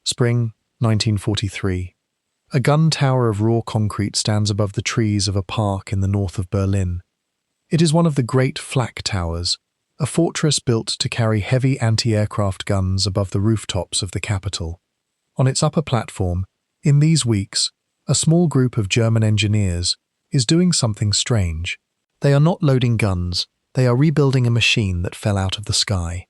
Spring, 1943. A gun tower of raw concrete stands above the trees of a park in the north of Berlin. It is one of the great flak towers, a fortress built to carry heavy anti-aircraft guns above the rooftops of the capital. On its upper platform, in these weeks, a small group of German engineers is doing something strange. They are not loading guns, they are rebuilding a machine that fell out of the sky.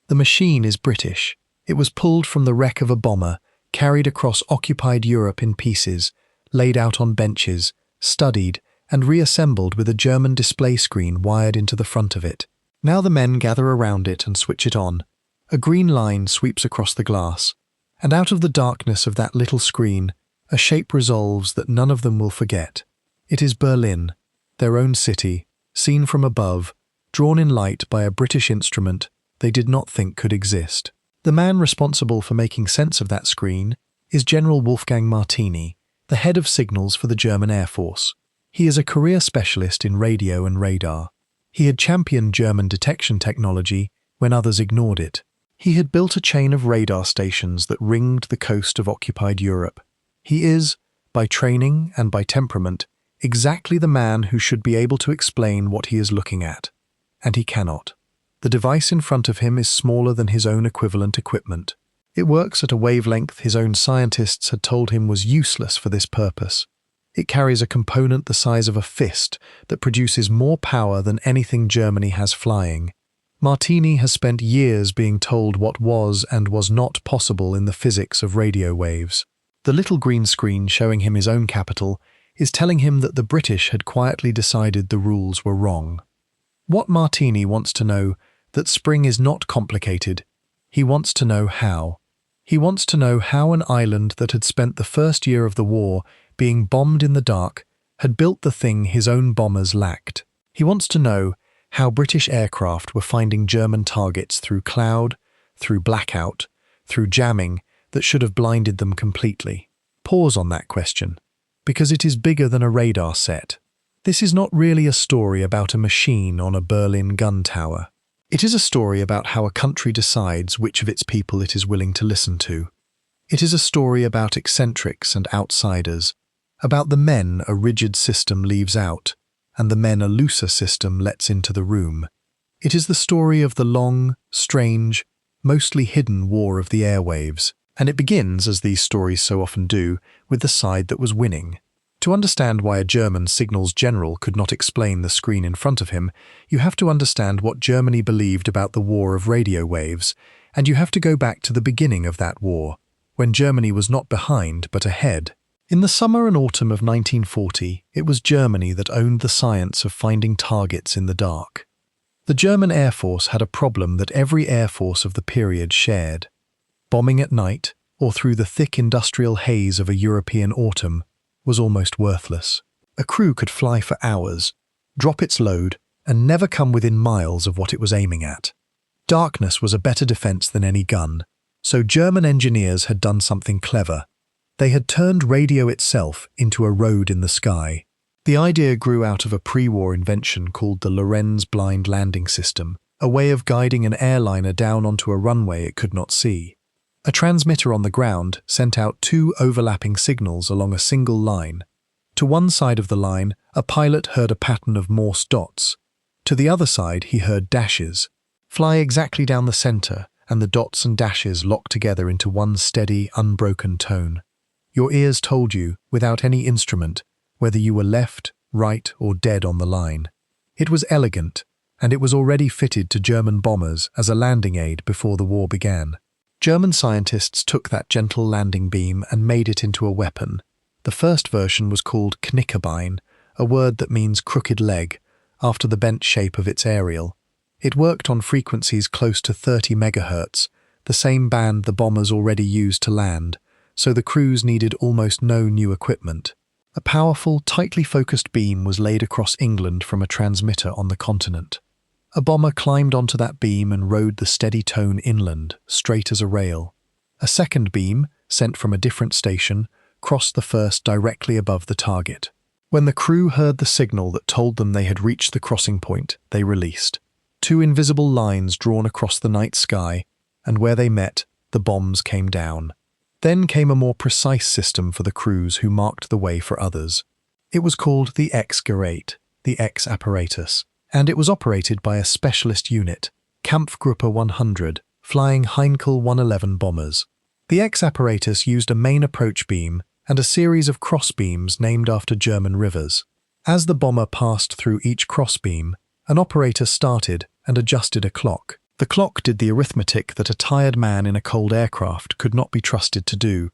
The machine is British. It was pulled from the wreck of a bomber, carried across occupied Europe in pieces, laid out on benches, studied, and reassembled with a German display screen wired into the front of it. Now the men gather around it and switch it on. A green line sweeps across the glass, and out of the darkness of that little screen, a shape resolves that none of them will forget. It is Berlin, their own city, seen from above, drawn in light by a British instrument they did not think could exist. The man responsible for making sense of that screen is General Wolfgang Martini, the head of signals for the German Air Force. He is a career specialist in radio and radar. He had championed German detection technology when others ignored it. He had built a chain of radar stations that ringed the coast of occupied Europe. He is, by training and by temperament, exactly the man who should be able to explain what he is looking at. And he cannot. The device in front of him is smaller than his own equivalent equipment. It works at a wavelength his own scientists had told him was useless for this purpose. It carries a component the size of a fist that produces more power than anything Germany has flying. Martini has spent years being told what was and was not possible in the physics of radio waves. The little green screen showing him his own capital is telling him that the British had quietly decided the rules were wrong. What Martini wants to know that spring is not complicated. He wants to know how. He wants to know how an island that had spent the first year of the war being bombed in the dark had built the thing his own bombers lacked. He wants to know how British aircraft were finding German targets through cloud, through blackout, through jamming that should have blinded them completely. Pause on that question, because it is bigger than a radar set. This is not really a story about a machine on a Berlin gun tower. It is a story about how a country decides which of its people it is willing to listen to. It is a story about eccentrics and outsiders, about the men a rigid system leaves out, and the men a looser system lets into the room. It is the story of the long, strange, mostly hidden war of the airwaves, and it begins, as these stories so often do, with the side that was winning. To understand why a German signals general could not explain the screen in front of him, you have to understand what Germany believed about the war of radio waves, and you have to go back to the beginning of that war, when Germany was not behind but ahead. In the summer and autumn of 1940, it was Germany that owned the science of finding targets in the dark. The German Air Force had a problem that every air force of the period shared. Bombing at night, or through the thick industrial haze of a European autumn, was almost worthless. A crew could fly for hours, drop its load, and never come within miles of what it was aiming at. Darkness was a better defense than any gun, so German engineers had done something clever. They had turned radio itself into a road in the sky. The idea grew out of a pre-war invention called the Lorenz-blind landing system, a way of guiding an airliner down onto a runway it could not see. A transmitter on the ground sent out two overlapping signals along a single line. To one side of the line, a pilot heard a pattern of Morse dots. To the other side, he heard dashes. Fly exactly down the center, and the dots and dashes locked together into one steady, unbroken tone. Your ears told you, without any instrument, whether you were left, right, or dead on the line. It was elegant, and it was already fitted to German bombers as a landing aid before the war began. German scientists took that gentle landing beam and made it into a weapon. The first version was called Knickebein, a word that means crooked leg, after the bent shape of its aerial. It worked on frequencies close to 30 megahertz, the same band the bombers already used to land, so the crews needed almost no new equipment. A powerful, tightly focused beam was laid across England from a transmitter on the continent. A bomber climbed onto that beam and rode the steady tone inland, straight as a rail. A second beam, sent from a different station, crossed the first directly above the target. When the crew heard the signal that told them they had reached the crossing point, they released. Two invisible lines drawn across the night sky, and where they met, the bombs came down. Then came a more precise system for the crews who marked the way for others. It was called the X-Gerät, the X-apparatus, and it was operated by a specialist unit, Kampfgruppe 100, flying Heinkel 111 bombers. The X-apparatus used a main approach beam and a series of crossbeams named after German rivers. As the bomber passed through each crossbeam, an operator started and adjusted a clock. The clock did the arithmetic that a tired man in a cold aircraft could not be trusted to do.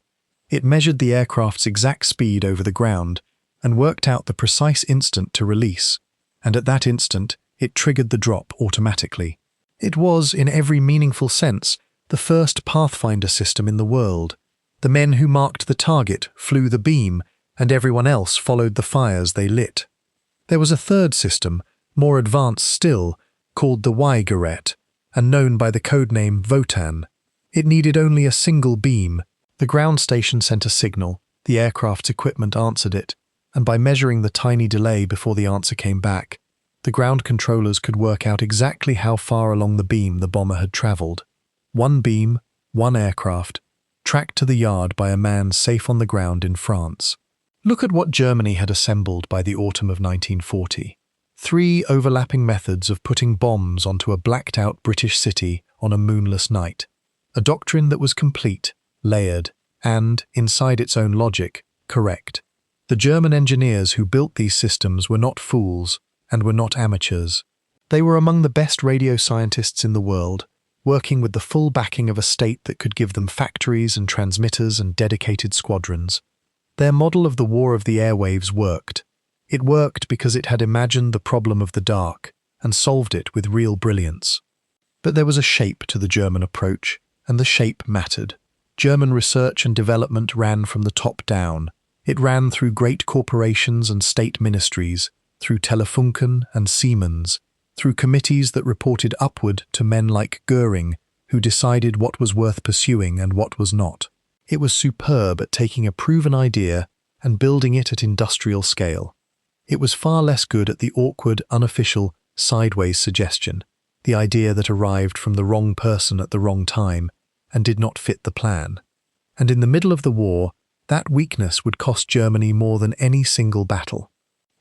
It measured the aircraft's exact speed over the ground and worked out the precise instant to release, and at that instant, it triggered the drop automatically. It was, in every meaningful sense, the first Pathfinder system in the world. The men who marked the target flew the beam, and everyone else followed the fires they lit. There was a third system, more advanced still, called the Y-Gerät, and known by the codename Wotan. It needed only a single beam. The ground station sent a signal, the aircraft's equipment answered it, and by measuring the tiny delay before the answer came back, the ground controllers could work out exactly how far along the beam the bomber had travelled. One beam, one aircraft, tracked to the yard by a man safe on the ground in France. Look at what Germany had assembled by the autumn of 1940. 3 overlapping methods of putting bombs onto a blacked-out British city on a moonless night. A doctrine that was complete, layered, and, inside its own logic, correct. The German engineers who built these systems were not fools and were not amateurs. They were among the best radio scientists in the world, working with the full backing of a state that could give them factories and transmitters and dedicated squadrons. Their model of the war of the airwaves worked. It worked because it had imagined the problem of the dark and solved it with real brilliance. But there was a shape to the German approach, and the shape mattered. German research and development ran from the top down. It ran through great corporations and state ministries, through Telefunken and Siemens, through committees that reported upward to men like Göring, who decided what was worth pursuing and what was not. It was superb at taking a proven idea and building it at industrial scale. It was far less good at the awkward, unofficial, sideways suggestion, the idea that arrived from the wrong person at the wrong time and did not fit the plan. And in the middle of the war, that weakness would cost Germany more than any single battle.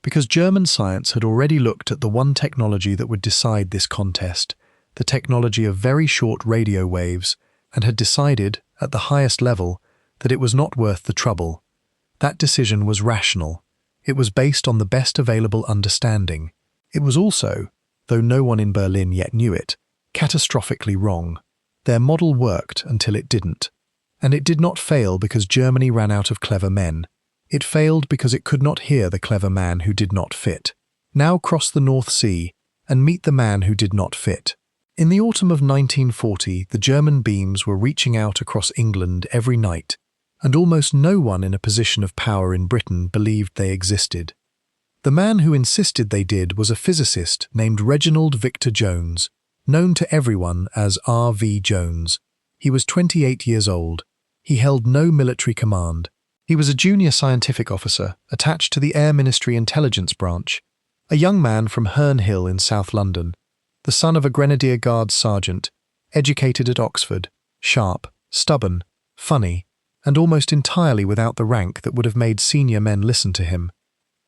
Because German science had already looked at the one technology that would decide this contest, the technology of very short radio waves, and had decided, at the highest level, that it was not worth the trouble. That decision was rational. It was based on the best available understanding. It was also, though no one in Berlin yet knew it, catastrophically wrong. Their model worked until it didn't. And it did not fail because Germany ran out of clever men. It failed because it could not hear the clever man who did not fit. Now cross the North Sea and meet the man who did not fit. In the autumn of 1940, the German beams were reaching out across England every night, and almost no one in a position of power in Britain believed they existed. The man who insisted they did was a physicist named Reginald Victor Jones, known to everyone as R.V. Jones. He was 28 years old. He held no military command. He was a junior scientific officer attached to the Air Ministry Intelligence Branch, a young man from Herne Hill in South London, the son of a Grenadier Guards sergeant, educated at Oxford, sharp, stubborn, funny, and almost entirely without the rank that would have made senior men listen to him.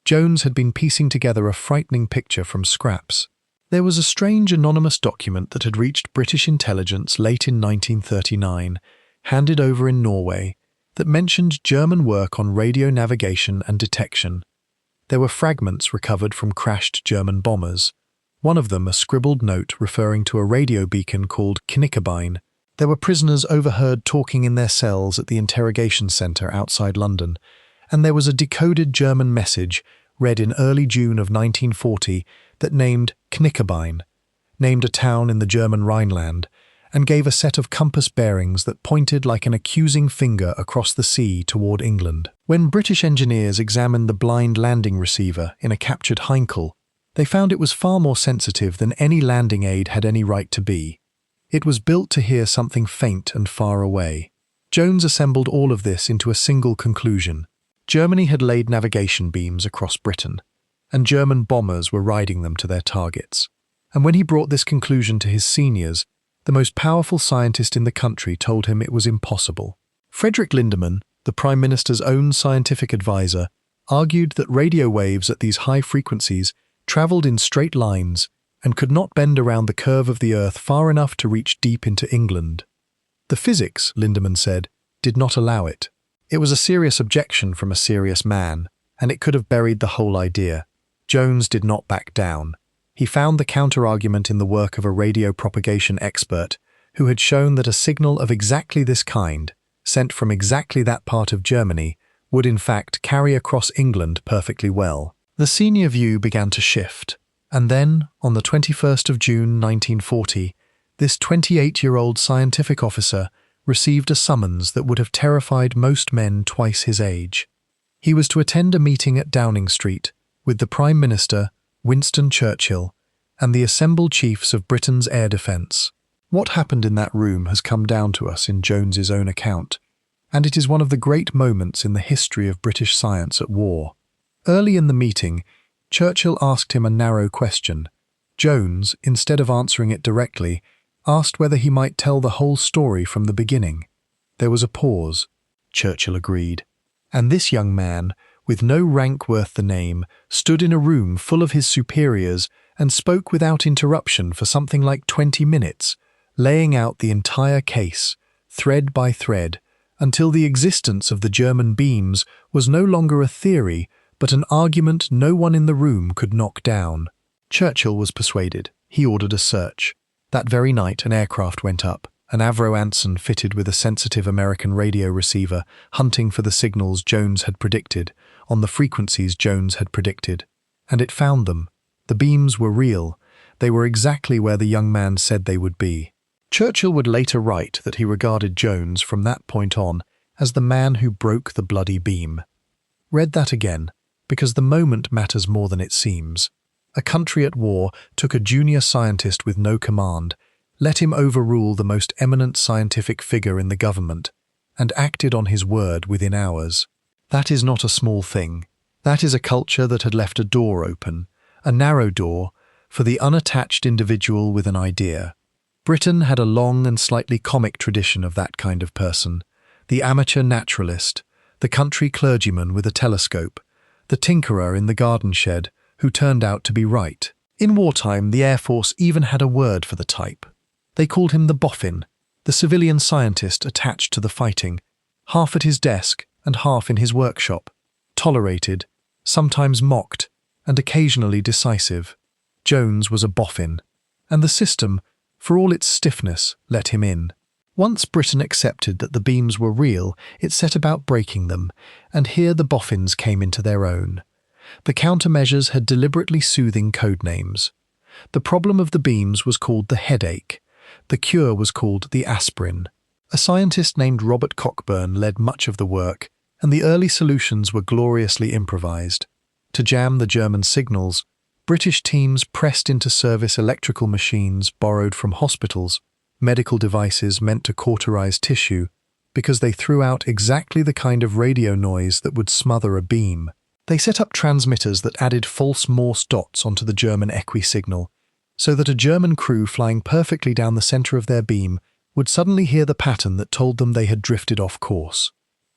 Jones had been piecing together a frightening picture from scraps. There was a strange anonymous document that had reached British intelligence late in 1939, handed over in Norway, that mentioned German work on radio navigation and detection. There were fragments recovered from crashed German bombers, one of them a scribbled note referring to a radio beacon called Knickebein. There were prisoners overheard talking in their cells at the interrogation centre outside London, and there was a decoded German message read in early June of 1940 that named Knickebein, named a town in the German Rhineland, and gave a set of compass bearings that pointed like an accusing finger across the sea toward England. When British engineers examined the blind landing receiver in a captured Heinkel, they found it was far more sensitive than any landing aid had any right to be. It was built to hear something faint and far away. Jones assembled all of this into a single conclusion. Germany had laid navigation beams across Britain, and German bombers were riding them to their targets. And when he brought this conclusion to his seniors, the most powerful scientist in the country told him it was impossible. Frederick Lindemann, the Prime Minister's own scientific advisor, argued that radio waves at these high frequencies travelled in straight lines and could not bend around the curve of the Earth far enough to reach deep into England. The physics, Lindemann said, did not allow it. It was a serious objection from a serious man, and it could have buried the whole idea. Jones did not back down. He found the counter-argument in the work of a radio propagation expert who had shown that a signal of exactly this kind, sent from exactly that part of Germany, would in fact carry across England perfectly well. The senior view began to shift, and then, on the 21st of June 1940, this 28-year-old scientific officer received a summons that would have terrified most men twice his age. He was to attend a meeting at Downing Street with the Prime Minister, Winston Churchill, and the assembled chiefs of Britain's air defence. What happened in that room has come down to us in Jones's own account, and it is one of the great moments in the history of British science at war. Early in the meeting, Churchill asked him a narrow question. Jones, instead of answering it directly, asked whether he might tell the whole story from the beginning. There was a pause. Churchill agreed. And this young man, with no rank worth the name, stood in a room full of his superiors and spoke without interruption for something like 20 minutes, laying out the entire case, thread by thread, until the existence of the German beams was no longer a theory, but an argument no one in the room could knock down. Churchill was persuaded. He ordered a search. That very night an aircraft went up, an Avro Anson fitted with a sensitive American radio receiver, hunting for the signals Jones had predicted, on the frequencies Jones had predicted. And it found them. The beams were real. They were exactly where the young man said they would be. Churchill would later write that he regarded Jones from that point on as the man who broke the bloody beam. Read that again, because the moment matters more than it seems. A country at war took a junior scientist with no command, let him overrule the most eminent scientific figure in the government, and acted on his word within hours. That is not a small thing. That is a culture that had left a door open, a narrow door, for the unattached individual with an idea. Britain had a long and slightly comic tradition of that kind of person, the amateur naturalist, the country clergyman with a telescope, the tinkerer in the garden shed, who turned out to be right. In wartime, the Air Force even had a word for the type. They called him the boffin, the civilian scientist attached to the fighting, half at his desk and half in his workshop, tolerated, sometimes mocked, and occasionally decisive. Jones was a boffin, and the system, for all its stiffness, let him in. Once Britain accepted that the beams were real, it set about breaking them, and here the boffins came into their own. The countermeasures had deliberately soothing code names. The problem of the beams was called the headache. The cure was called the aspirin. A scientist named Robert Cockburn led much of the work, and the early solutions were gloriously improvised. To jam the German signals, British teams pressed into service electrical machines borrowed from hospitals, medical devices meant to cauterize tissue, because they threw out exactly the kind of radio noise that would smother a beam. They set up transmitters that added false Morse dots onto the German equi signal, so that a German crew flying perfectly down the center of their beam would suddenly hear the pattern that told them they had drifted off course.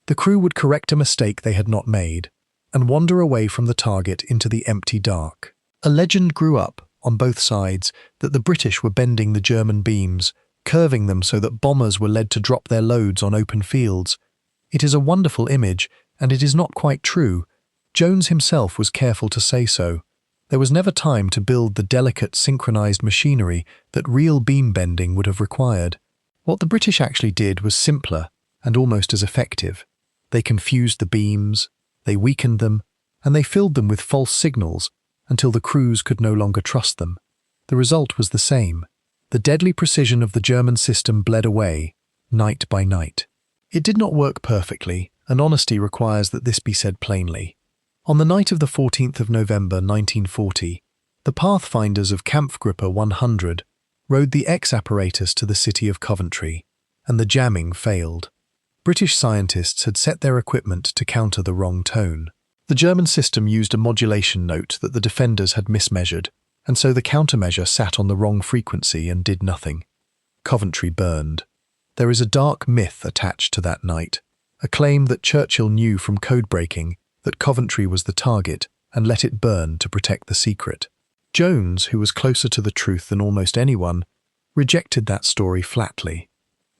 The crew would correct a mistake they had not made, and wander away from the target into the empty dark. A legend grew up, on both sides, that the British were bending the German beams, curving them so that bombers were led to drop their loads on open fields. It is a wonderful image, and it is not quite true. Jones himself was careful to say so. There was never time to build the delicate synchronized machinery that real beam bending would have required. What the British actually did was simpler and almost as effective. They confused the beams, they weakened them, and they filled them with false signals until the crews could no longer trust them. The result was the same. The deadly precision of the German system bled away, night by night. It did not work perfectly, and honesty requires that this be said plainly. On the night of the 14th of November 1940, the Pathfinders of Kampfgruppe 100 rode the X-apparatus to the city of Coventry, and the jamming failed. British scientists had set their equipment to counter the wrong tone. The German system used a modulation note that the defenders had mismeasured, and so the countermeasure sat on the wrong frequency and did nothing. Coventry burned. There is a dark myth attached to that night, a claim that Churchill knew from code-breaking that Coventry was the target and let it burn to protect the secret. Jones, who was closer to the truth than almost anyone, rejected that story flatly.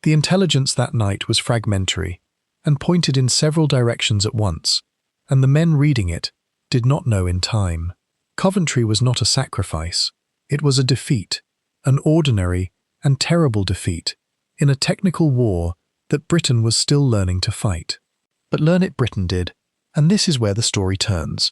The intelligence that night was fragmentary and pointed in several directions at once, and the men reading it did not know in time. Coventry was not a sacrifice. It was a defeat, an ordinary and terrible defeat, in a technical war that Britain was still learning to fight. But learn it Britain did, and this is where the story turns.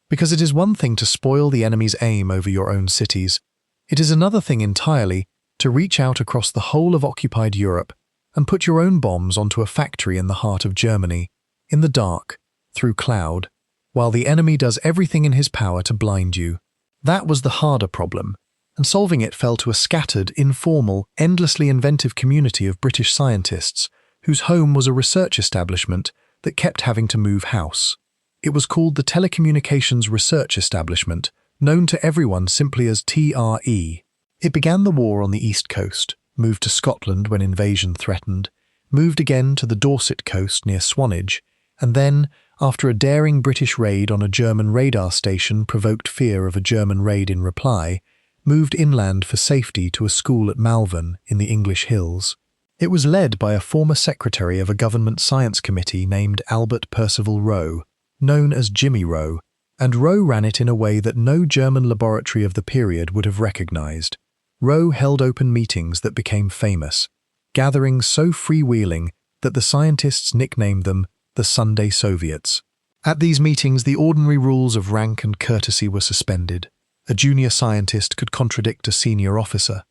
Because it is one thing to spoil the enemy's aim over your own cities, it is another thing entirely to reach out across the whole of occupied Europe and put your own bombs onto a factory in the heart of Germany, in the dark, through cloud, while the enemy does everything in his power to blind you. That was the harder problem, and solving it fell to a scattered, informal, endlessly inventive community of British scientists whose home was a research establishment that kept having to move house. It was called the Telecommunications Research Establishment, known to everyone simply as TRE. It began the war on the East Coast, moved to Scotland when invasion threatened, moved again to the Dorset coast near Swanage, and then, after a daring British raid on a German radar station provoked fear of a German raid in reply, moved inland for safety to a school at Malvern in the English hills. It was led by a former secretary of a government science committee named Albert Percival Rowe, known as Jimmy Rowe, and Rowe ran it in a way that no German laboratory of the period would have recognized. Rowe held open meetings that became famous, gatherings so freewheeling that the scientists nicknamed them the Sunday Soviets. At these meetings, the ordinary rules of rank and courtesy were suspended. A junior scientist could contradict a senior officer.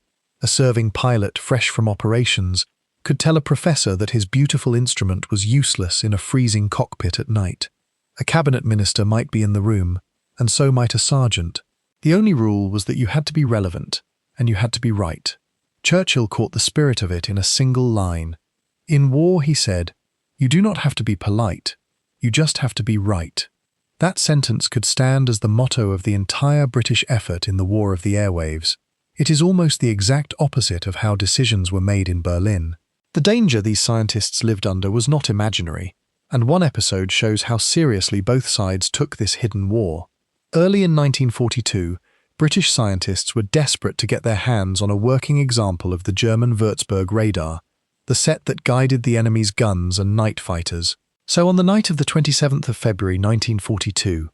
A serving pilot fresh from operations could tell a professor that his beautiful instrument was useless in a freezing cockpit at night. A cabinet minister might be in the room, and so might a sergeant. The only rule was that you had to be relevant, and you had to be right. Churchill caught the spirit of it in a single line. In war, he said, "You do not have to be polite, you just have to be right." That sentence could stand as the motto of the entire British effort in the War of the Airwaves. It is almost the exact opposite of how decisions were made in Berlin. The danger these scientists lived under was not imaginary, and one episode shows how seriously both sides took this hidden war. Early in 1942, British scientists were desperate to get their hands on a working example of the German Würzburg radar, the set that guided the enemy's guns and night fighters. So on the night of the 27th of February 1942,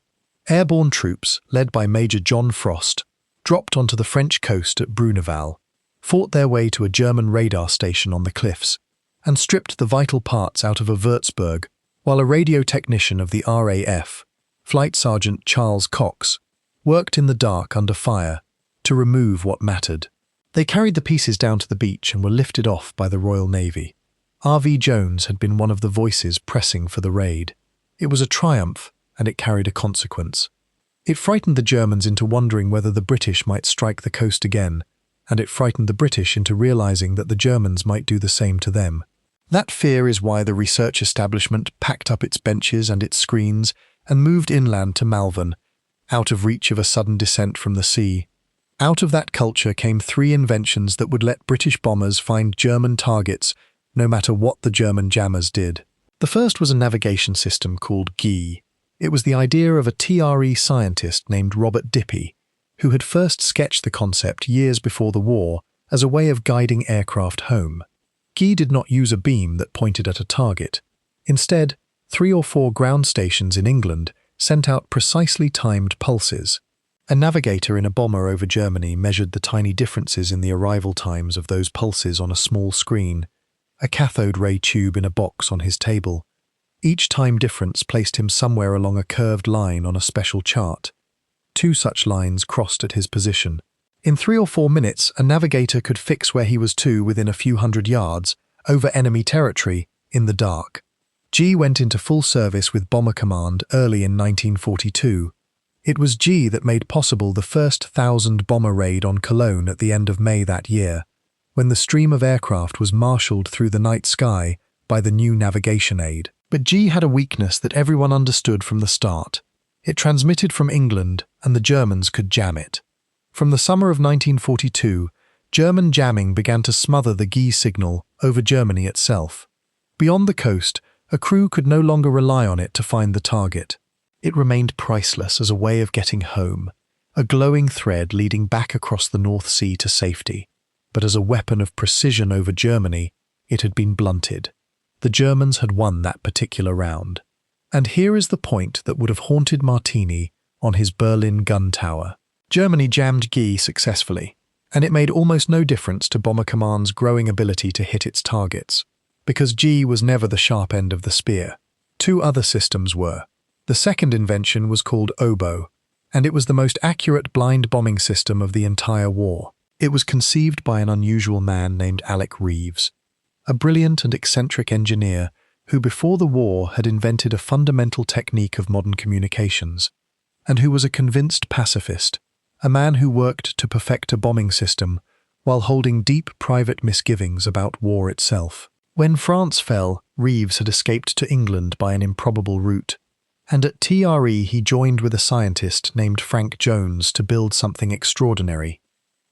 airborne troops, led by Major John Frost, dropped onto the French coast at Bruneval, fought their way to a German radar station on the cliffs, and stripped the vital parts out of a Würzburg, while a radio technician of the RAF, Flight Sergeant Charles Cox, worked in the dark under fire to remove what mattered. They carried the pieces down to the beach and were lifted off by the Royal Navy. R.V. Jones had been one of the voices pressing for the raid. It was a triumph, and it carried a consequence. It frightened the Germans into wondering whether the British might strike the coast again, and it frightened the British into realizing that the Germans might do the same to them. That fear is why the research establishment packed up its benches and its screens and moved inland to Malvern, out of reach of a sudden descent from the sea. Out of that culture came three inventions that would let British bombers find German targets no matter what the German jammers did. The first was a navigation system called Y-Gerät. It was the idea of a TRE scientist named Robert Dippy, who had first sketched the concept years before the war as a way of guiding aircraft home. Y-Gerät did not use a beam that pointed at a target. Instead, 3 or 4 ground stations in England sent out precisely timed pulses. A navigator in a bomber over Germany measured the tiny differences in the arrival times of those pulses on a small screen, a cathode ray tube in a box on his table. Each time difference placed him somewhere along a curved line on a special chart. 2 such lines crossed at his position. In 3 or 4 minutes, a navigator could fix where he was to within a few hundred yards, over enemy territory, in the dark. G went into full service with Bomber Command early in 1942. It was G that made possible the first 1,000 bomber raid on Cologne at the end of May that year, when the stream of aircraft was marshalled through the night sky by the new navigation aid. But G had a weakness that everyone understood from the start. It transmitted from England, and the Germans could jam it. From the summer of 1942, German jamming began to smother the Y signal over Germany itself. Beyond the coast, A crew could no longer rely on it to find the target. It remained priceless as a way of getting home, a glowing thread leading back across the North Sea to safety. But as a weapon of precision over Germany, it had been blunted. The Germans had won that particular round. And here is the point that would have haunted Martini on his Berlin gun tower. Germany jammed Guy successfully, and it made almost no difference to Bomber Command's growing ability to hit its targets, because G was never the sharp end of the spear. Two other systems were. The second invention was called Oboe, and it was the most accurate blind bombing system of the entire war. It was conceived by an unusual man named Alec Reeves, a brilliant and eccentric engineer who before the war had invented a fundamental technique of modern communications, and who was a convinced pacifist, a man who worked to perfect a bombing system while holding deep private misgivings about war itself. When France fell, Reeves had escaped to England by an improbable route, and at TRE he joined with a scientist named Frank Jones to build something extraordinary.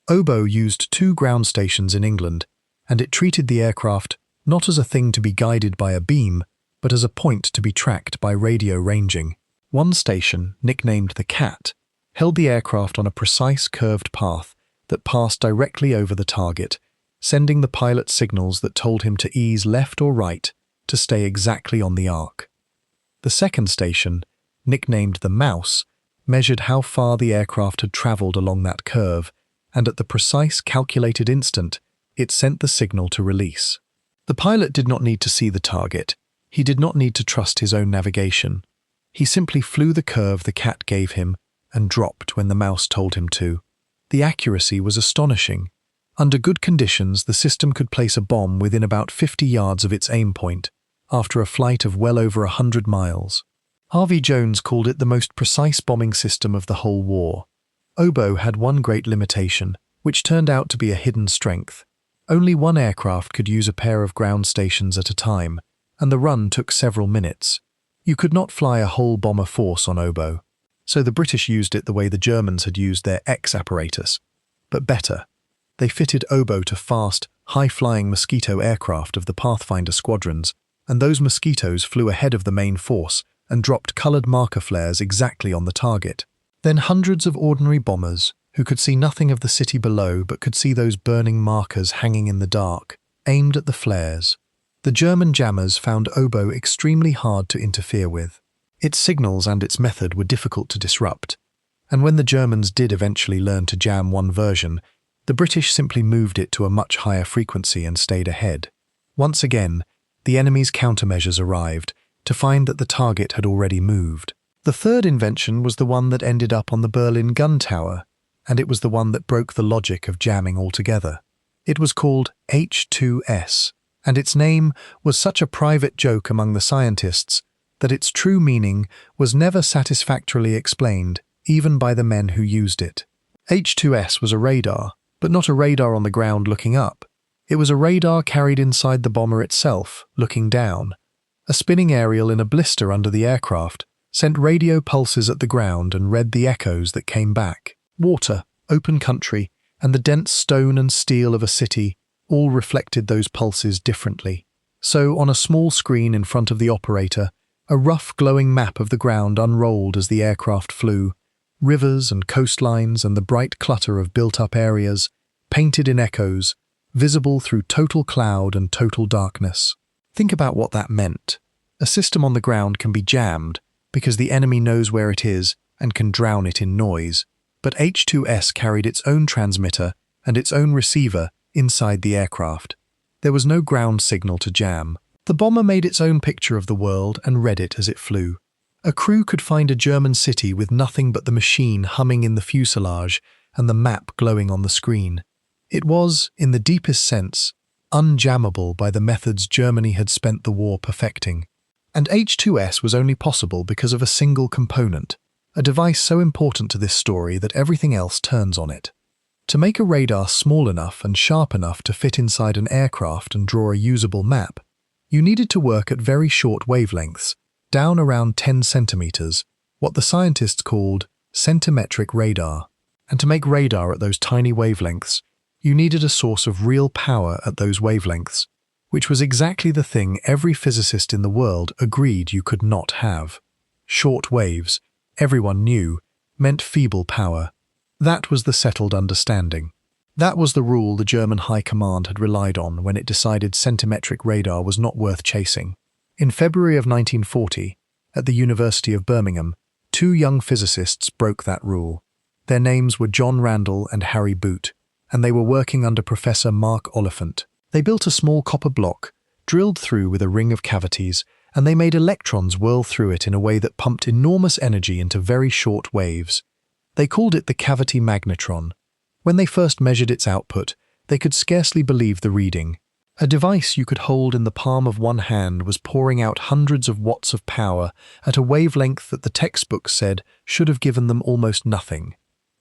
Oboe used 2 ground stations in England, and it treated the aircraft not as a thing to be guided by a beam, but as a point to be tracked by radio ranging. One station, nicknamed the Cat, held the aircraft on a precise curved path that passed directly over the target, sending the pilot signals that told him to ease left or right to stay exactly on the arc. The second station, nicknamed the Mouse, measured how far the aircraft had travelled along that curve, and at the precise calculated instant, it sent the signal to release. The pilot did not need to see the target. He did not need to trust his own navigation. He simply flew the curve the Cat gave him and dropped when the Mouse told him to. The accuracy was astonishing. Under good conditions, the system could place a bomb within about 50 yards of its aim point, after a flight of well over 100 miles. Harvey Jones called it the most precise bombing system of the whole war. Oboe had one great limitation, which turned out to be a hidden strength. Only one aircraft could use a pair of ground stations at a time, and the run took several minutes. You could not fly a whole bomber force on Oboe, so the British used it the way the Germans had used their X apparatus, but better. They fitted Oboe to fast, high-flying Mosquito aircraft of the Pathfinder squadrons, and those Mosquitoes flew ahead of the main force and dropped coloured marker flares exactly on the target. Then hundreds of ordinary bombers, who could see nothing of the city below but could see those burning markers hanging in the dark, aimed at the flares. The German jammers found Oboe extremely hard to interfere with. Its signals and its method were difficult to disrupt, and when the Germans did eventually learn to jam one version, the British simply moved it to a much higher frequency and stayed ahead. Once again, the enemy's countermeasures arrived, to find that the target had already moved. The third invention was the one that ended up on the Berlin gun tower, and it was the one that broke the logic of jamming altogether. It was called H2S, and its name was such a private joke among the scientists that its true meaning was never satisfactorily explained, even by the men who used it. H2S was a radar, but not a radar on the ground looking up. It was a radar carried inside the bomber itself, looking down. A spinning aerial in a blister under the aircraft sent radio pulses at the ground and read the echoes that came back. Water, open country, and the dense stone and steel of a city all reflected those pulses differently. So, on a small screen in front of the operator, a rough glowing map of the ground unrolled as the aircraft flew. Rivers and coastlines and the bright clutter of built-up areas, painted in echoes, visible through total cloud and total darkness. Think about what that meant. A system on the ground can be jammed because the enemy knows where it is and can drown it in noise, but H2S carried its own transmitter and its own receiver inside the aircraft. There was no ground signal to jam. The bomber made its own picture of the world and read it as it flew. A crew could find a German city with nothing but the machine humming in the fuselage and the map glowing on the screen. It was, in the deepest sense, unjammable by the methods Germany had spent the war perfecting. And H2S was only possible because of a single component, a device so important to this story that everything else turns on it. To make a radar small enough and sharp enough to fit inside an aircraft and draw a usable map, you needed to work at very short wavelengths, down around 10 centimeters, what the scientists called centimetric radar. And to make radar at those tiny wavelengths, you needed a source of real power at those wavelengths, which was exactly the thing every physicist in the world agreed you could not have. Short waves, everyone knew, meant feeble power. That was the settled understanding. That was the rule the German High Command had relied on when it decided centimetric radar was not worth chasing. In February of 1940, at the University of Birmingham, two young physicists broke that rule. Their names were John Randall and Harry Boot, and they were working under Professor Mark Oliphant. They built a small copper block, drilled through with a ring of cavities, and they made electrons whirl through it in a way that pumped enormous energy into very short waves. They called it the cavity magnetron. When they first measured its output, they could scarcely believe the reading. A device you could hold in the palm of one hand was pouring out hundreds of watts of power at a wavelength that the textbooks said should have given them almost nothing.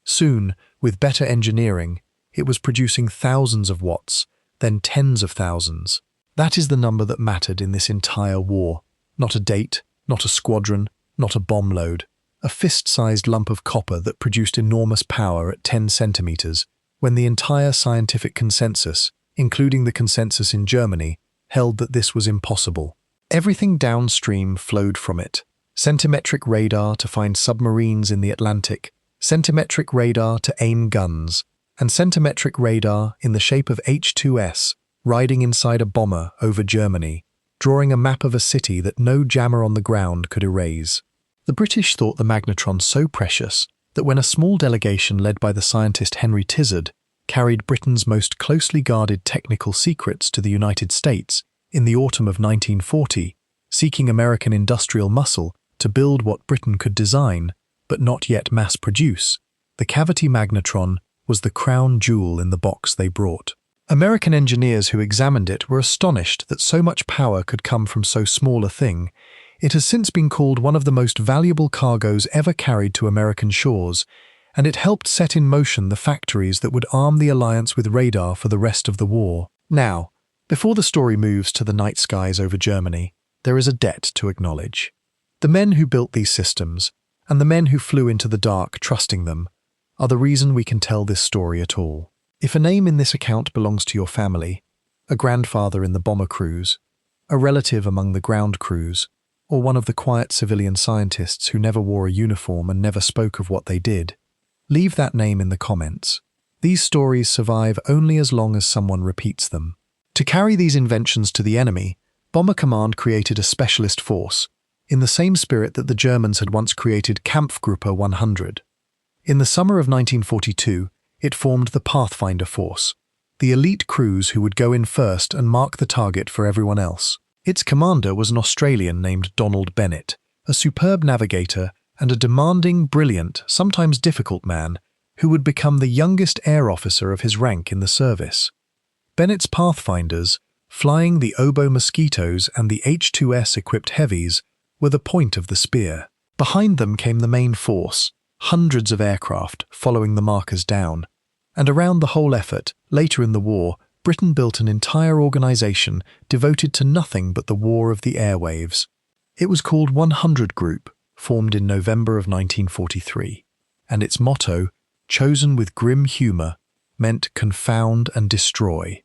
Soon, with better engineering, it was producing thousands of watts, then tens of thousands. That is the number that mattered in this entire war. Not a date, not a squadron, not a bomb load. A fist-sized lump of copper that produced enormous power at 10 centimeters, when the entire scientific consensus, including the consensus in Germany, held that this was impossible. Everything downstream flowed from it. Centimetric radar to find submarines in the Atlantic, centimetric radar to aim guns, and centimetric radar in the shape of H-2S riding inside a bomber over Germany, drawing a map of a city that no jammer on the ground could erase. The British thought the magnetron so precious that when a small delegation led by the scientist Henry Tizard carried Britain's most closely guarded technical secrets to the United States in the autumn of 1940, seeking American industrial muscle to build what Britain could design, but not yet mass produce, the cavity magnetron was the crown jewel in the box they brought. American engineers who examined it were astonished that so much power could come from so small a thing. It has since been called one of the most valuable cargoes ever carried to American shores, and it helped set in motion the factories that would arm the alliance with radar for the rest of the war. Now, before the story moves to the night skies over Germany, there is a debt to acknowledge. The men who built these systems, and the men who flew into the dark trusting them, are the reason we can tell this story at all. If a name in this account belongs to your family, a grandfather in the bomber crews, a relative among the ground crews, or one of the quiet civilian scientists who never wore a uniform and never spoke of what they did, leave that name in the comments. These stories survive only as long as someone repeats them. To carry these inventions to the enemy, Bomber Command created a specialist force, in the same spirit that the Germans had once created Kampfgruppe 100. In the summer of 1942, it formed the Pathfinder Force, the elite crews who would go in first and mark the target for everyone else. Its commander was an Australian named Don Bennett, a superb navigator and a demanding, brilliant, sometimes difficult man who would become the youngest air officer of his rank in the service. Bennett's Pathfinders, flying the Oboe Mosquitoes and the H-2S-equipped heavies, were the point of the spear. Behind them came the main force, hundreds of aircraft following the markers down. And around the whole effort, later in the war, Britain built an entire organization devoted to nothing but the war of the airwaves. It was called 100 Group, formed in November of 1943, and its motto, chosen with grim humor, meant confound and destroy.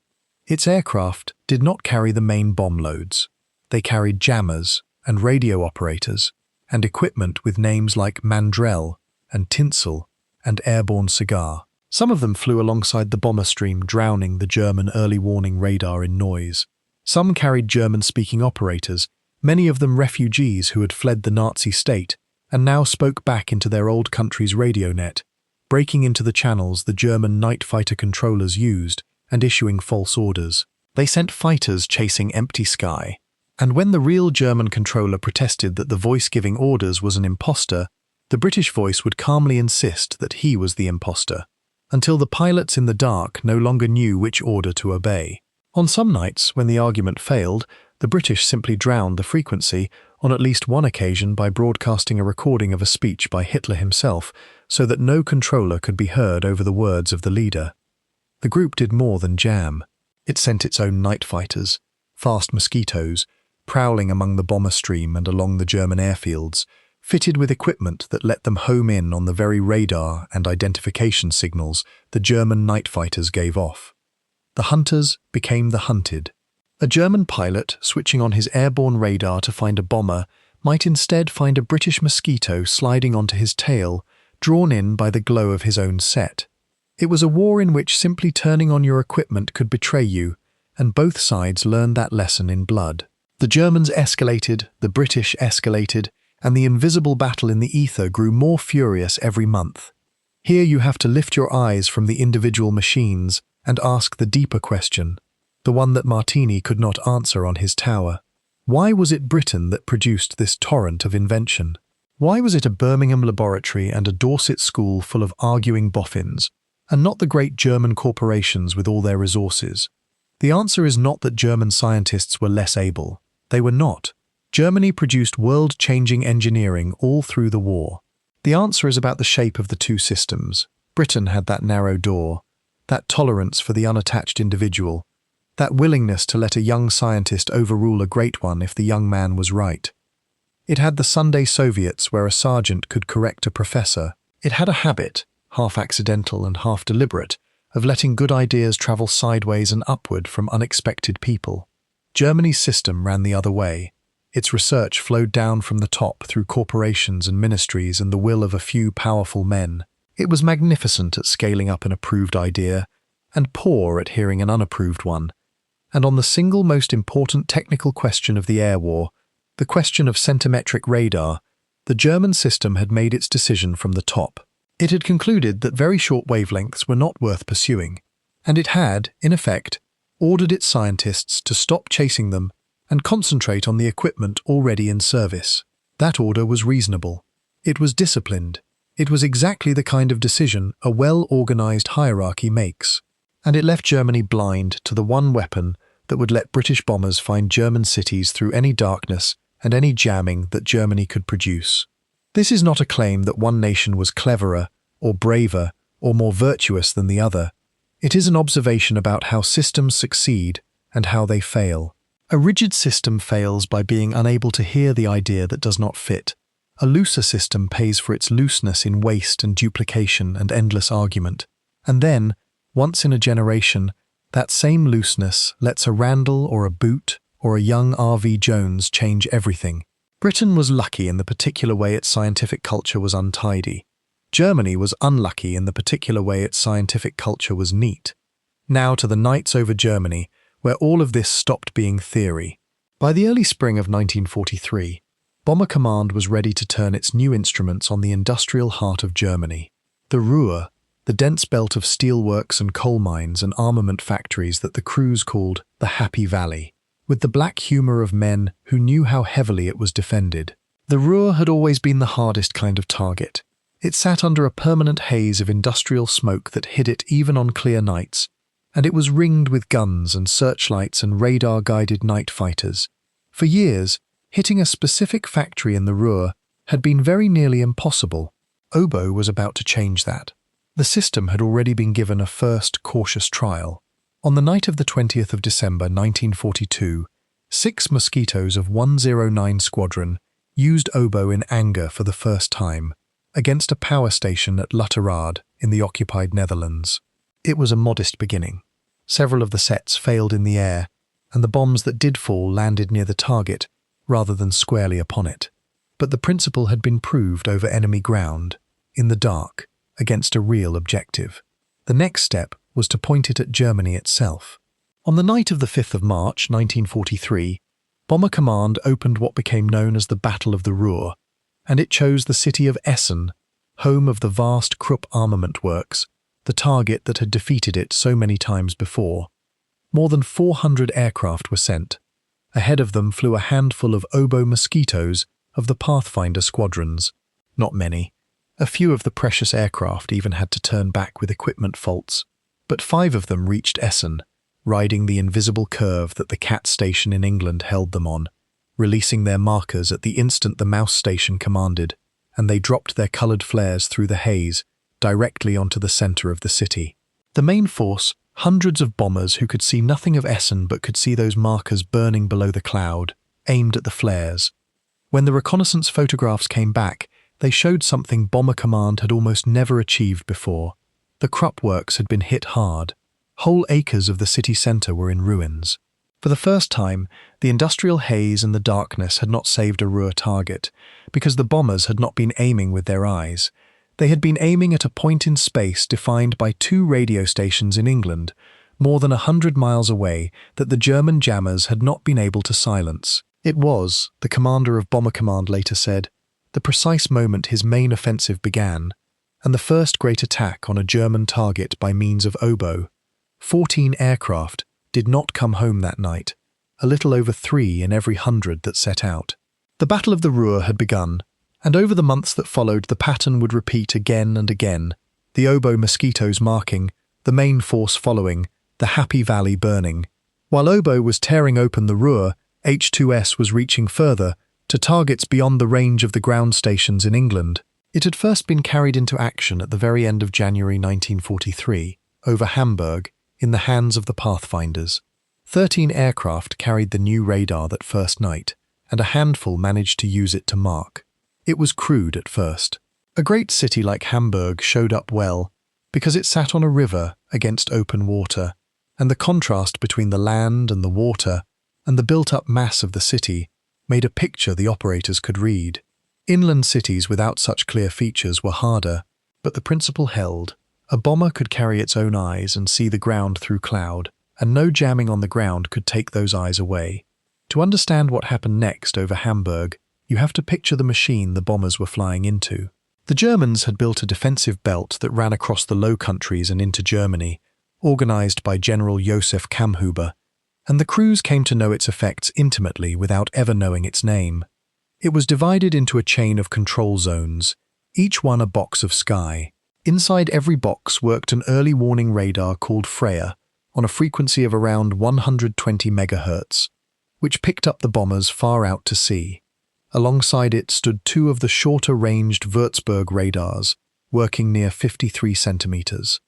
Its aircraft did not carry the main bomb loads. They carried jammers and radio operators and equipment with names like Mandrel and Tinsel and Airborne Cigar. Some of them flew alongside the bomber stream, drowning the German early warning radar in noise. Some carried German-speaking operators, many of them refugees who had fled the Nazi state and now spoke back into their old country's radio net, breaking into the channels the German night fighter controllers used and issuing false orders. They sent fighters chasing empty sky, and when the real German controller protested that the voice giving orders was an imposter, the British voice would calmly insist that he was the imposter, until the pilots in the dark no longer knew which order to obey. On some nights, when the argument failed, the British simply drowned the frequency, on at least one occasion by broadcasting a recording of a speech by Hitler himself, so that no controller could be heard over the words of the leader. The group did more than jam. It sent its own night fighters, fast mosquitoes, prowling among the bomber stream and along the German airfields, fitted with equipment that let them home in on the very radar and identification signals the German night fighters gave off. The hunters became the hunted. A German pilot, switching on his airborne radar to find a bomber, might instead find a British mosquito sliding onto his tail, drawn in by the glow of his own set. It was a war in which simply turning on your equipment could betray you, and both sides learned that lesson in blood. The Germans escalated, the British escalated, and the invisible battle in the ether grew more furious every month. Here you have to lift your eyes from the individual machines and ask the deeper question, the one that Martini could not answer on his tower. Why was it Britain that produced this torrent of invention? Why was it a Birmingham laboratory and a Dorset school full of arguing boffins, and not the great German corporations with all their resources? The answer is not that German scientists were less able. They were not. Germany produced world-changing engineering all through the war. The answer is about the shape of the two systems. Britain had that narrow door, that tolerance for the unattached individual, that willingness to let a young scientist overrule a great one if the young man was right. It had the Sunday Soviets where a sergeant could correct a professor. It had a habit, half accidental and half deliberate, of letting good ideas travel sideways and upward from unexpected people. Germany's system ran the other way. Its research flowed down from the top through corporations and ministries and the will of a few powerful men. It was magnificent at scaling up an approved idea, and poor at hearing an unapproved one. And on the single most important technical question of the air war, the question of centimetric radar, the German system had made its decision from the top. It had concluded that very short wavelengths were not worth pursuing, and it had, in effect, ordered its scientists to stop chasing them and concentrate on the equipment already in service. That order was reasonable. It was disciplined. It was exactly the kind of decision a well-organized hierarchy makes. And it left Germany blind to the one weapon that would let British bombers find German cities through any darkness and any jamming that Germany could produce. This is not a claim that one nation was cleverer, or braver, or more virtuous than the other. It is an observation about how systems succeed and how they fail. A rigid system fails by being unable to hear the idea that does not fit. A looser system pays for its looseness in waste and duplication and endless argument. And then, once in a generation, that same looseness lets a Randall or a Boot or a young R.V. Jones change everything. Britain was lucky in the particular way its scientific culture was untidy. Germany was unlucky in the particular way its scientific culture was neat. Now to the Knights over Germany, where all of this stopped being theory. By the early spring of 1943, Bomber Command was ready to turn its new instruments on the industrial heart of Germany. The Ruhr, the dense belt of steelworks and coal mines and armament factories that the crews called the Happy Valley, with the black humour of men who knew how heavily it was defended. The Ruhr had always been the hardest kind of target. It sat under a permanent haze of industrial smoke that hid it even on clear nights, and it was ringed with guns and searchlights and radar-guided night fighters. For years, hitting a specific factory in the Ruhr had been very nearly impossible. Oboe was about to change that. The system had already been given a first cautious trial. On the night of the 20th of December 1942, 6 mosquitoes of 109 Squadron used Oboe in anger for the first time, against a power station at Lutterad in the occupied Netherlands. It was a modest beginning. Several of the sets failed in the air, and the bombs that did fall landed near the target rather than squarely upon it. But the principle had been proved over enemy ground, in the dark, against a real objective. The next step was to point it at Germany itself. On the night of the 5th of March 1943, Bomber Command opened what became known as the Battle of the Ruhr, and it chose the city of Essen, home of the vast Krupp armament works, the target that had defeated it so many times before. More than 400 aircraft were sent. Ahead of them flew a handful of Oboe mosquitoes of the Pathfinder squadrons. Not many. A few of the precious aircraft even had to turn back with equipment faults. But 5 of them reached Essen, riding the invisible curve that the Cat station in England held them on, releasing their markers at the instant the Mouse station commanded, and they dropped their coloured flares through the haze, directly onto the centre of the city. The main force, hundreds of bombers who could see nothing of Essen but could see those markers burning below the cloud, aimed at the flares. When the reconnaissance photographs came back, they showed something Bomber Command had almost never achieved before. The Krupp works had been hit hard. Whole acres of the city centre were in ruins. For the first time, the industrial haze and the darkness had not saved a Ruhr target, because the bombers had not been aiming with their eyes. They had been aiming at a point in space defined by 2 radio stations in England, more than 100 miles away, that the German jammers had not been able to silence. It was, the commander of Bomber Command later said, the precise moment his main offensive began, and the first great attack on a German target by means of Oboe. 14 aircraft did not come home that night, a little over 3 in every 100 that set out. The Battle of the Ruhr had begun, and over the months that followed the pattern would repeat again and again, the Oboe mosquitoes marking, the main force following, the Happy Valley burning. While Oboe was tearing open the Ruhr, H-2S was reaching further, to targets beyond the range of the ground stations in England. It had first been carried into action at the very end of January 1943, over Hamburg, in the hands of the Pathfinders. 13 aircraft carried the new radar that first night, and a handful managed to use it to mark. It was crude at first. A great city like Hamburg showed up well, because it sat on a river against open water, and the contrast between the land and the water, and the built-up mass of the city, made a picture the operators could read. Inland cities without such clear features were harder, but the principle held. A bomber could carry its own eyes and see the ground through cloud, and no jamming on the ground could take those eyes away. To understand what happened next over Hamburg, you have to picture the machine the bombers were flying into. The Germans had built a defensive belt that ran across the Low Countries and into Germany, organized by General Josef Kammhuber, and the crews came to know its effects intimately without ever knowing its name. It was divided into a chain of control zones, each one a box of sky. Inside every box worked an early warning radar called Freya, on a frequency of around 120 MHz, which picked up the bombers far out to sea. Alongside it stood 2 of the shorter-ranged Würzburg radars, working near 53 centimeters.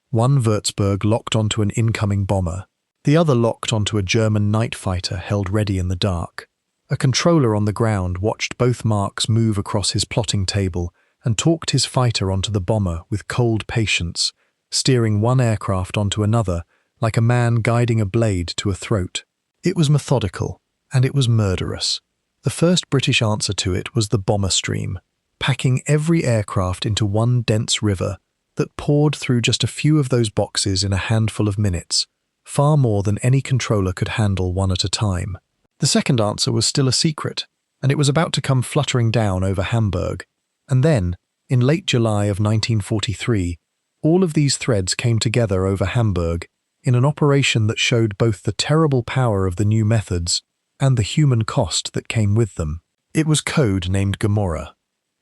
One Würzburg locked onto an incoming bomber, the other locked onto a German night fighter held ready in the dark. A controller on the ground watched both marks move across his plotting table and talked his fighter onto the bomber with cold patience, steering one aircraft onto another like a man guiding a blade to a throat. It was methodical, and it was murderous. The first British answer to it was the bomber stream, packing every aircraft into one dense river that poured through just a few of those boxes in a handful of minutes, far more than any controller could handle one at a time. The second answer was still a secret, and it was about to come fluttering down over Hamburg. And then, in late July of 1943, all of these threads came together over Hamburg in an operation that showed both the terrible power of the new methods and the human cost that came with them. It was code named Gomorrah.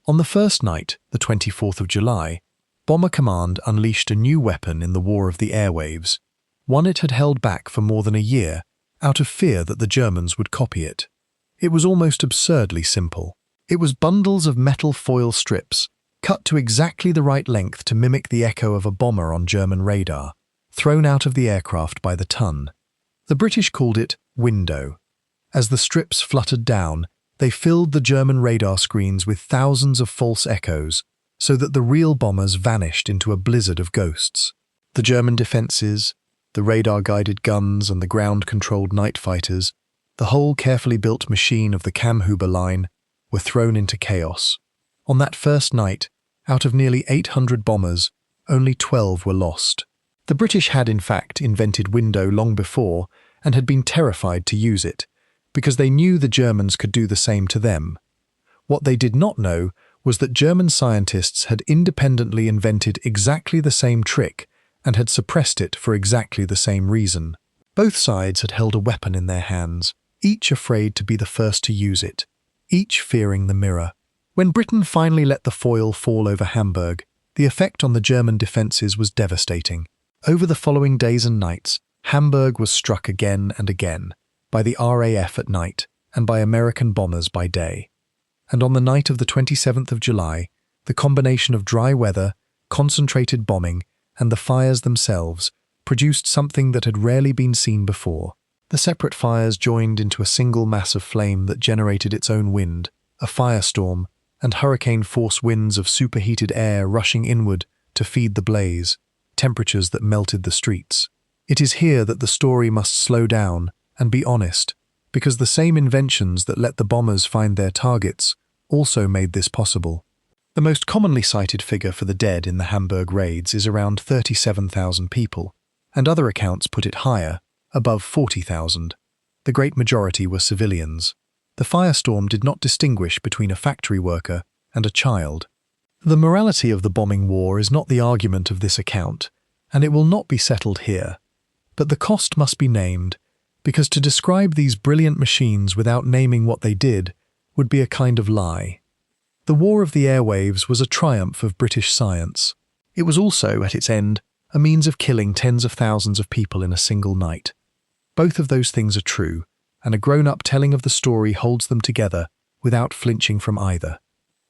On the first night, the 24th of July, Bomber Command unleashed a new weapon in the War of the Airwaves, one it had held back for more than a year, out of fear that the Germans would copy it. It was almost absurdly simple. It was bundles of metal foil strips, cut to exactly the right length to mimic the echo of a bomber on German radar, thrown out of the aircraft by the ton. The British called it window. As the strips fluttered down, they filled the German radar screens with thousands of false echoes, so that the real bombers vanished into a blizzard of ghosts. The German defences, the radar-guided guns and the ground-controlled night fighters, the whole carefully built machine of the Kammhuber Line, were thrown into chaos. On that first night, out of nearly 800 bombers, only 12 were lost. The British had in fact invented window long before and had been terrified to use it, because they knew the Germans could do the same to them. What they did not know was that German scientists had independently invented exactly the same trick and had suppressed it for exactly the same reason. Both sides had held a weapon in their hands, each afraid to be the first to use it, each fearing the mirror. When Britain finally let the foil fall over Hamburg, the effect on the German defences was devastating. Over the following days and nights, Hamburg was struck again and again, by the RAF at night and by American bombers by day. And on the night of the 27th of July, the combination of dry weather, concentrated bombing, and the fires themselves produced something that had rarely been seen before. The separate fires joined into a single mass of flame that generated its own wind, a firestorm, and hurricane-force winds of superheated air rushing inward to feed the blaze, temperatures that melted the streets. It is here that the story must slow down and be honest, because the same inventions that let the bombers find their targets also made this possible. The most commonly cited figure for the dead in the Hamburg raids is around 37,000 people, and other accounts put it higher, above 40,000. The great majority were civilians. The firestorm did not distinguish between a factory worker and a child. The morality of the bombing war is not the argument of this account, and it will not be settled here. But the cost must be named, because to describe these brilliant machines without naming what they did would be a kind of lie. The War of the Airwaves was a triumph of British science. It was also, at its end, a means of killing tens of thousands of people in a single night. Both of those things are true, and a grown-up telling of the story holds them together without flinching from either.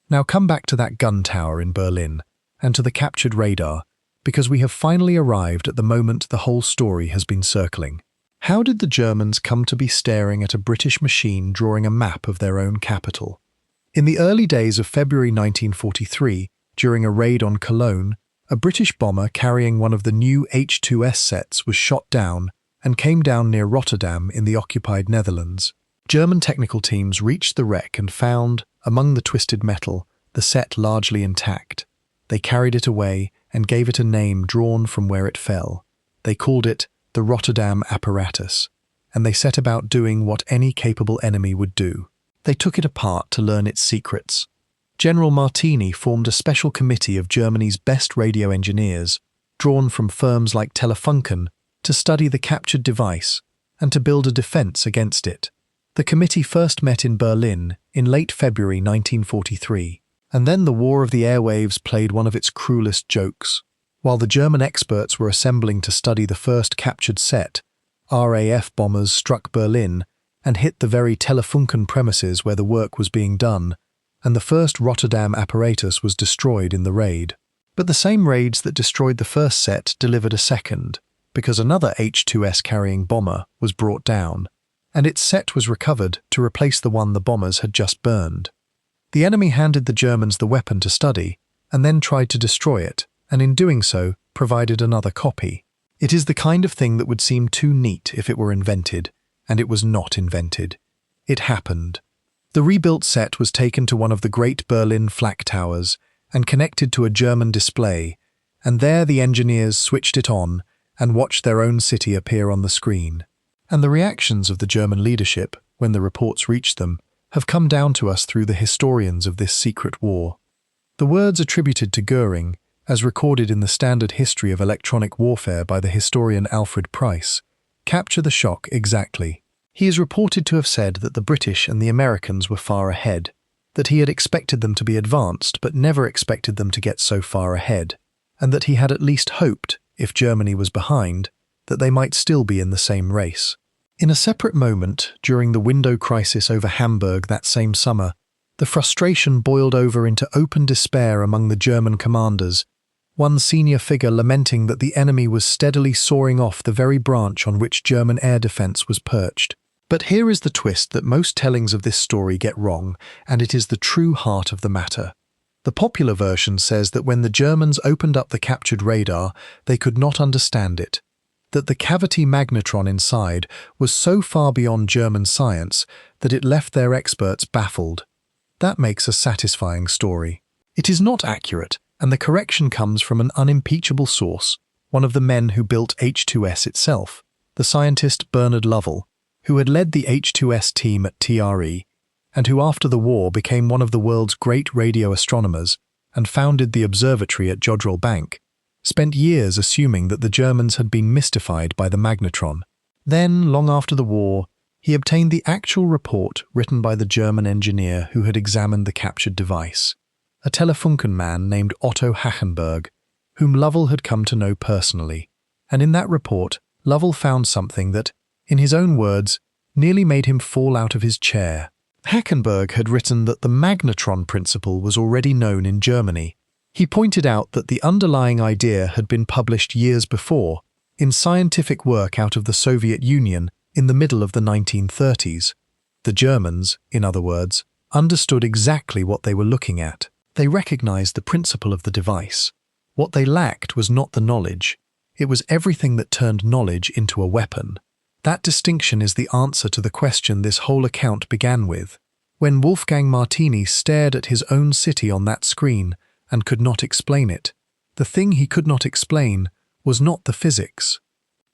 Now come back to that gun tower in Berlin, and to the captured radar, because we have finally arrived at the moment the whole story has been circling. How did the Germans come to be staring at a British machine drawing a map of their own capital? In the early days of February 1943, during a raid on Cologne, a British bomber carrying one of the new H-2S sets was shot down and came down near Rotterdam in the occupied Netherlands. German technical teams reached the wreck and found, among the twisted metal, the set largely intact. They carried it away and gave it a name drawn from where it fell. They called it the Rotterdam apparatus, and they set about doing what any capable enemy would do. They took it apart to learn its secrets. General Martini formed a special committee of Germany's best radio engineers, drawn from firms like Telefunken, to study the captured device and to build a defense against it. The committee first met in Berlin in late February 1943, and then the War of the Airwaves played one of its cruelest jokes. While the German experts were assembling to study the first captured set, RAF bombers struck Berlin and hit the very Telefunken premises where the work was being done, and the first Rotterdam apparatus was destroyed in the raid. But the same raids that destroyed the first set delivered a second, because another H-2S carrying bomber was brought down, and its set was recovered to replace the one the bombers had just burned. The enemy handed the Germans the weapon to study, and then tried to destroy it, and in doing so, provided another copy. It is the kind of thing that would seem too neat if it were invented, and it was not invented. It happened. The rebuilt set was taken to one of the great Berlin flak towers and connected to a German display, and there the engineers switched it on and watched their own city appear on the screen. And the reactions of the German leadership, when the reports reached them, have come down to us through the historians of this secret war. The words attributed to Goering, as recorded in the Standard History of Electronic Warfare by the historian Alfred Price, capture the shock exactly. He is reported to have said that the British and the Americans were far ahead, that he had expected them to be advanced but never expected them to get so far ahead, and that he had at least hoped, if Germany was behind, that they might still be in the same race. In a separate moment, during the window crisis over Hamburg that same summer, the frustration boiled over into open despair among the German commanders, one senior figure lamenting that the enemy was steadily soaring off the very branch on which German air defense was perched. But here is the twist that most tellings of this story get wrong, and it is the true heart of the matter. The popular version says that when the Germans opened up the captured radar, they could not understand it, that the cavity magnetron inside was so far beyond German science that it left their experts baffled. That makes a satisfying story. It is not accurate, and the correction comes from an unimpeachable source, one of the men who built H-2S itself, the scientist Bernard Lovell, who had led the H-2S team at TRE, and who after the war became one of the world's great radio astronomers and founded the observatory at Jodrell Bank, spent years assuming that the Germans had been mystified by the magnetron. Then, long after the war, he obtained the actual report written by the German engineer who had examined the captured device, a Telefunken man named Otto Hachenberg, whom Lovell had come to know personally, and in that report Lovell found something that, in his own words, nearly made him fall out of his chair. Hachenberg had written that the magnetron principle was already known in Germany. He pointed out that the underlying idea had been published years before, in scientific work out of the Soviet Union in the middle of the 1930s. The Germans, in other words, understood exactly what they were looking at. They recognized the principle of the device. What they lacked was not the knowledge. It was everything that turned knowledge into a weapon. That distinction is the answer to the question this whole account began with. When Wolfgang Martini stared at his own city on that screen and could not explain it, the thing he could not explain was not the physics.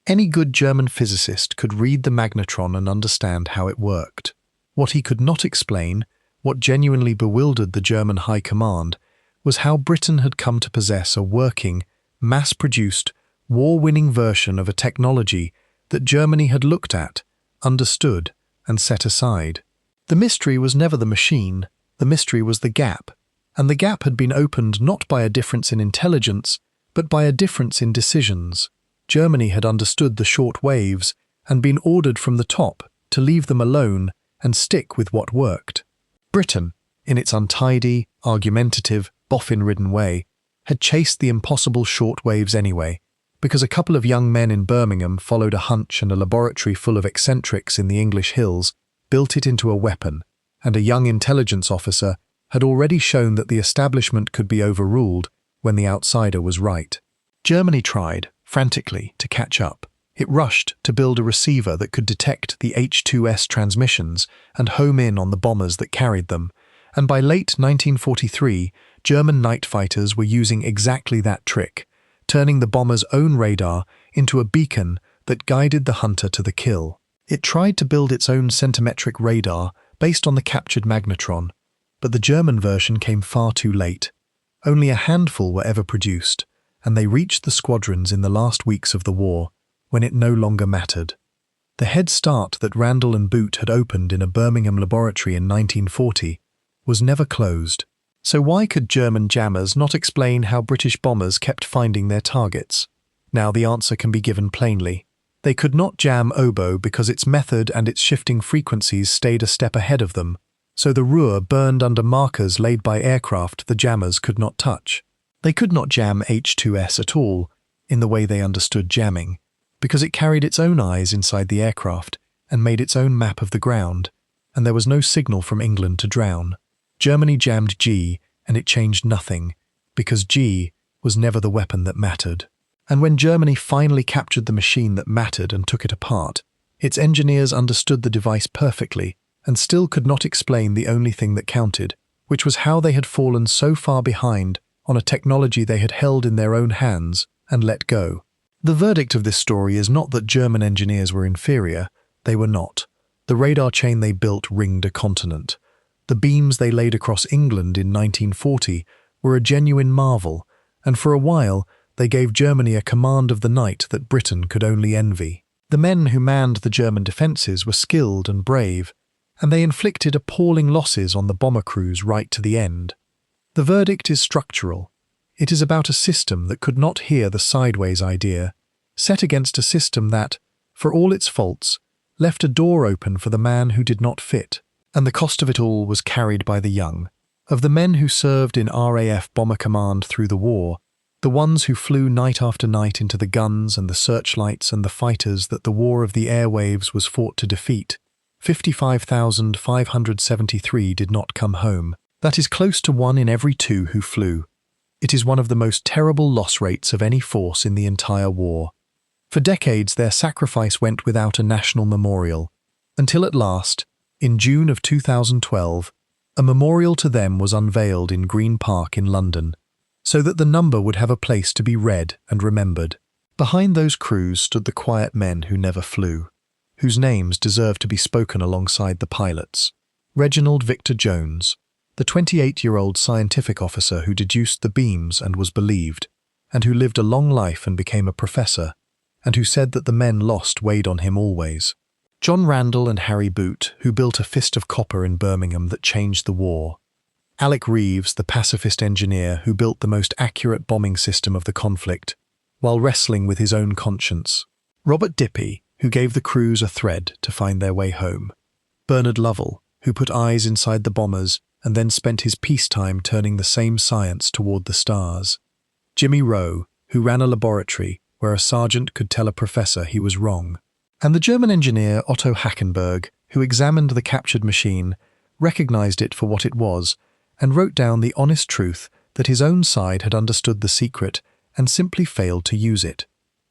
Any good German physicist could read the magnetron and understand how it worked. What he could not explain, what genuinely bewildered the German High Command, was how Britain had come to possess a working, mass-produced, war-winning version of a technology that Germany had looked at, understood, and set aside. The mystery was never the machine, the mystery was the gap, and the gap had been opened not by a difference in intelligence, but by a difference in decisions. Germany had understood the short waves and been ordered from the top to leave them alone and stick with what worked. Britain, in its untidy, argumentative, boffin-ridden way, had chased the impossible short waves anyway, because a couple of young men in Birmingham followed a hunch and a laboratory full of eccentrics in the English hills built it into a weapon, and a young intelligence officer had already shown that the establishment could be overruled when the outsider was right. Germany tried, frantically, to catch up. It rushed to build a receiver that could detect the H-2S transmissions and home in on the bombers that carried them, and by late 1943, German night fighters were using exactly that trick, turning the bomber's own radar into a beacon that guided the hunter to the kill. It tried to build its own centimetric radar based on the captured magnetron, but the German version came far too late. Only a handful were ever produced, and they reached the squadrons in the last weeks of the war, when it no longer mattered. The head start that Randall and Boot had opened in a Birmingham laboratory in 1940 was never closed. So why could German jammers not explain how British bombers kept finding their targets? Now the answer can be given plainly. They could not jam Oboe because its method and its shifting frequencies stayed a step ahead of them, so the Ruhr burned under markers laid by aircraft the jammers could not touch. They could not jam H-2S at all, in the way they understood jamming, because it carried its own eyes inside the aircraft and made its own map of the ground, and there was no signal from England to drown. Germany jammed G, and it changed nothing, because G was never the weapon that mattered. And when Germany finally captured the machine that mattered and took it apart, its engineers understood the device perfectly and still could not explain the only thing that counted, which was how they had fallen so far behind on a technology they had held in their own hands and let go. The verdict of this story is not that German engineers were inferior. They were not. The radar chain they built ringed a continent. The beams they laid across England in 1940 were a genuine marvel, and for a while they gave Germany a command of the night that Britain could only envy. The men who manned the German defences were skilled and brave, and they inflicted appalling losses on the bomber crews right to the end. The verdict is structural. It is about a system that could not hear the sideways idea, set against a system that, for all its faults, left a door open for the man who did not fit. And the cost of it all was carried by the young. Of the men who served in RAF Bomber Command through the war, the ones who flew night after night into the guns and the searchlights and the fighters that the War of the Airwaves was fought to defeat, 55,573 did not come home. That is close to 1 in every 2 who flew. It is one of the most terrible loss rates of any force in the entire war. For decades their sacrifice went without a national memorial, until at last, in June of 2012, a memorial to them was unveiled in Green Park in London, so that the number would have a place to be read and remembered. Behind those crews stood the quiet men who never flew, whose names deserve to be spoken alongside the pilots. Reginald Victor Jones, the 28-year-old scientific officer who deduced the beams and was believed, and who lived a long life and became a professor, and who said that the men lost weighed on him always. John Randall and Harry Boot, who built a fist of copper in Birmingham that changed the war. Alec Reeves, the pacifist engineer who built the most accurate bombing system of the conflict, while wrestling with his own conscience. Robert Dippy, who gave the crews a thread to find their way home. Bernard Lovell, who put eyes inside the bombers and then spent his peacetime turning the same science toward the stars. Jimmy Rowe, who ran a laboratory where a sergeant could tell a professor he was wrong. And the German engineer Otto Hachenberg, who examined the captured machine, recognized it for what it was, and wrote down the honest truth that his own side had understood the secret and simply failed to use it.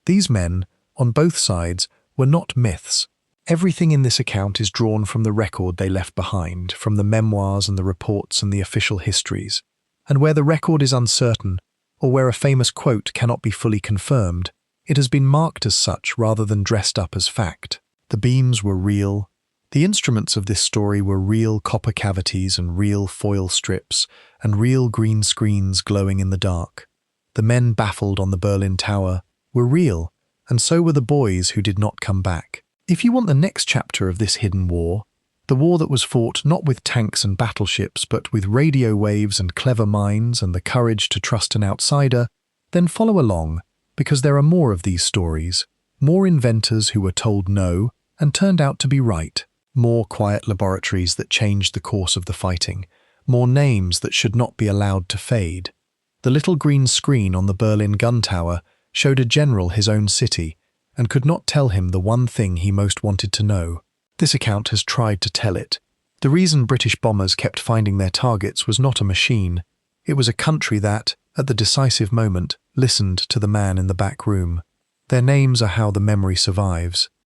These men, on both sides, were not myths. Everything in this account is drawn from the record they left behind, from the memoirs and the reports and the official histories. And where the record is uncertain, or where a famous quote cannot be fully confirmed, it has been marked as such rather than dressed up as fact. The beams were real. The instruments of this story were real copper cavities and real foil strips and real green screens glowing in the dark. The men baffled on the Berlin Tower were real, and so were the boys who did not come back. If you want the next chapter of this hidden war, the war that was fought not with tanks and battleships but with radio waves and clever minds and the courage to trust an outsider, then follow along, because there are more of these stories, more inventors who were told no and turned out to be right, more quiet laboratories that changed the course of the fighting, more names that should not be allowed to fade. The little green screen on the Berlin gun tower showed a general his own city and could not tell him the one thing he most wanted to know. This account has tried to tell it. The reason British bombers kept finding their targets was not a machine. It was a country that, at the decisive moment, listened to the man in the back room. Their names are how the memory survives.